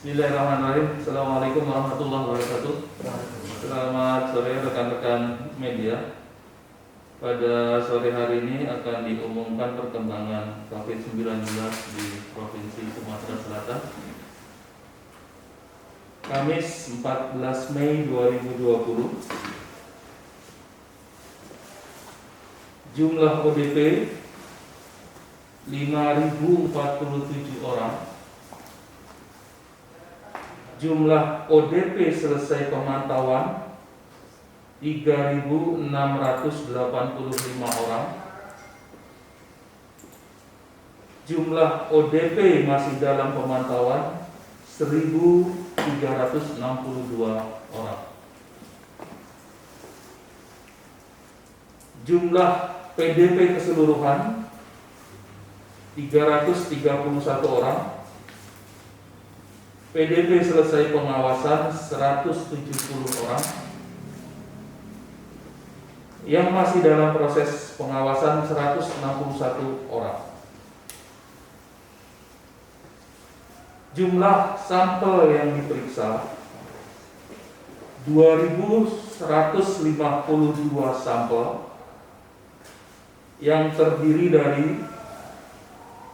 Bismillahirrahmanirrahim. Assalamualaikum warahmatullahi wabarakatuh. Selamat sore rekan-rekan media. Pada sore hari ini akan diumumkan perkembangan COVID-19 di Provinsi Sumatera Selatan. Kamis 14 Mei 2020. Jumlah ODP 5.047 orang. Jumlah ODP selesai pemantauan 3.685 orang. Jumlah ODP masih dalam pemantauan 1.362 orang. Jumlah PDP keseluruhan 331 orang. PDP selesai pengawasan 170 orang. Yang masih dalam proses pengawasan 161 orang. Jumlah sampel yang diperiksa 2.152 sampel yang terdiri dari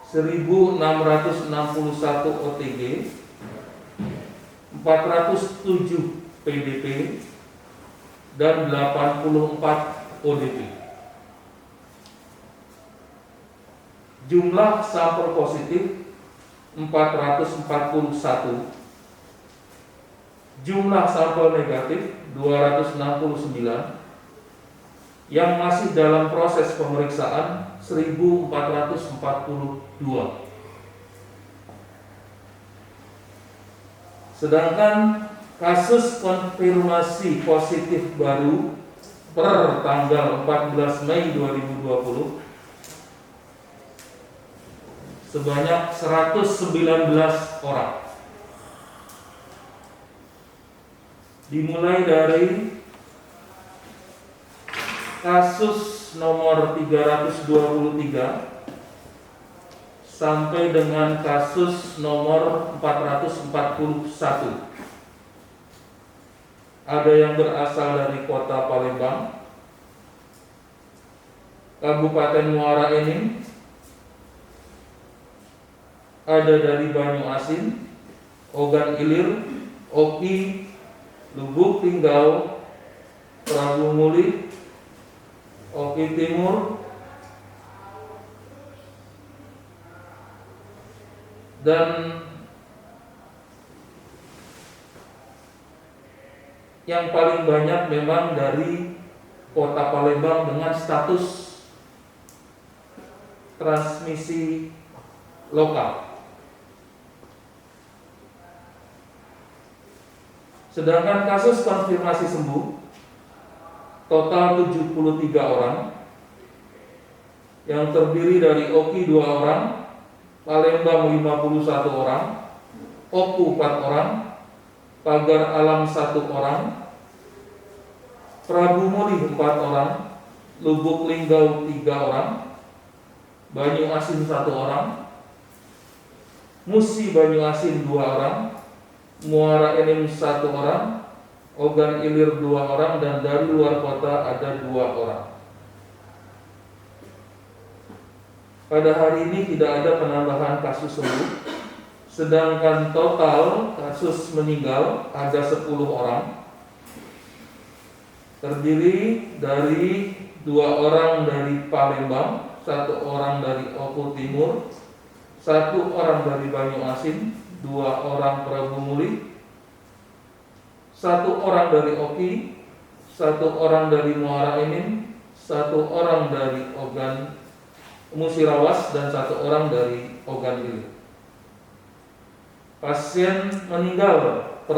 1.661 OTG, 407 PDP, dan 84 ODP. Jumlah sampel positif 441. Jumlah sampel negatif 269. Yang masih dalam proses pemeriksaan 1.442. Sedangkan kasus konfirmasi positif baru per tanggal 14 Mei 2020 sebanyak 119 orang. Dimulai dari kasus nomor 323 sampai dengan kasus nomor 441. Ada yang berasal dari Kota Palembang, Kabupaten Muara Enim, ada dari Banyuasin, Ogan Ilir, Oki, Lubuk Linggau, Prabu Muli, Oki Timur, dan yang paling banyak memang dari Kota Palembang dengan status transmisi lokal. Sedangkan kasus konfirmasi sembuh total 73 orang, yang terdiri dari Oki 2 orang, Palembang 51 orang, Oku 4 orang, Pagar Alam 1 orang, Prabu Muli 4 orang, Lubuk Linggau 3 orang, Banyuasin 1 orang, Musi Banyuasin 2 orang, Muara Enim 1 orang, Ogan Ilir 2 orang, dan dari luar kota ada 2 orang. Pada hari ini tidak ada penambahan kasus sembuh, sedangkan total kasus meninggal ada 10 orang, terdiri dari 2 orang dari Palembang, 1 orang dari Oku Timur, 1 orang dari Banyuasin, 2 orang Prabu Muli, 1 orang dari Oki, 1 orang dari Muara Enim, 1 orang dari Ogan Musirawas, dan 1 orang dari Ogan Ilir. Pasien meninggal per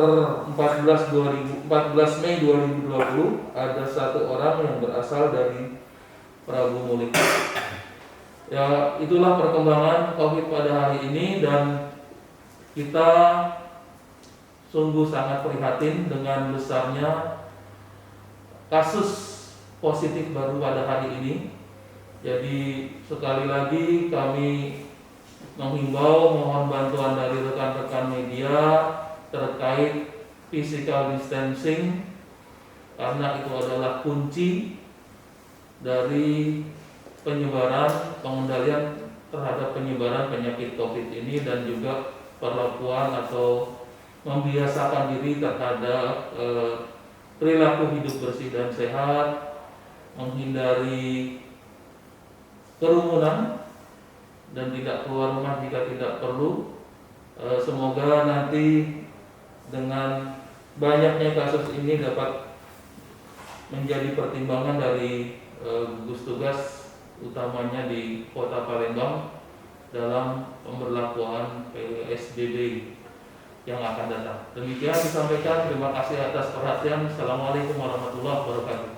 14 Mei 2020 ada 1 orang yang berasal dari Prabu Muli. Ya, itulah perkembangan COVID pada hari ini, dan kita sungguh sangat prihatin dengan besarnya kasus positif baru pada hari ini. Jadi sekali lagi kami menghimbau mohon bantuan dari rekan-rekan media terkait physical distancing, karena itu adalah kunci dari pengendalian terhadap penyebaran penyakit COVID ini, dan juga perlakuan atau membiasakan diri terhadap perilaku hidup bersih dan sehat, menghindari kerumunan dan tidak keluar rumah jika tidak perlu. Semoga nanti dengan banyaknya kasus ini dapat menjadi pertimbangan dari gugus tugas utamanya di Kota Palembang dalam pemberlakuan PSBB yang akan datang. Demikian disampaikan. Terima kasih atas perhatian. Assalamualaikum warahmatullahi wabarakatuh.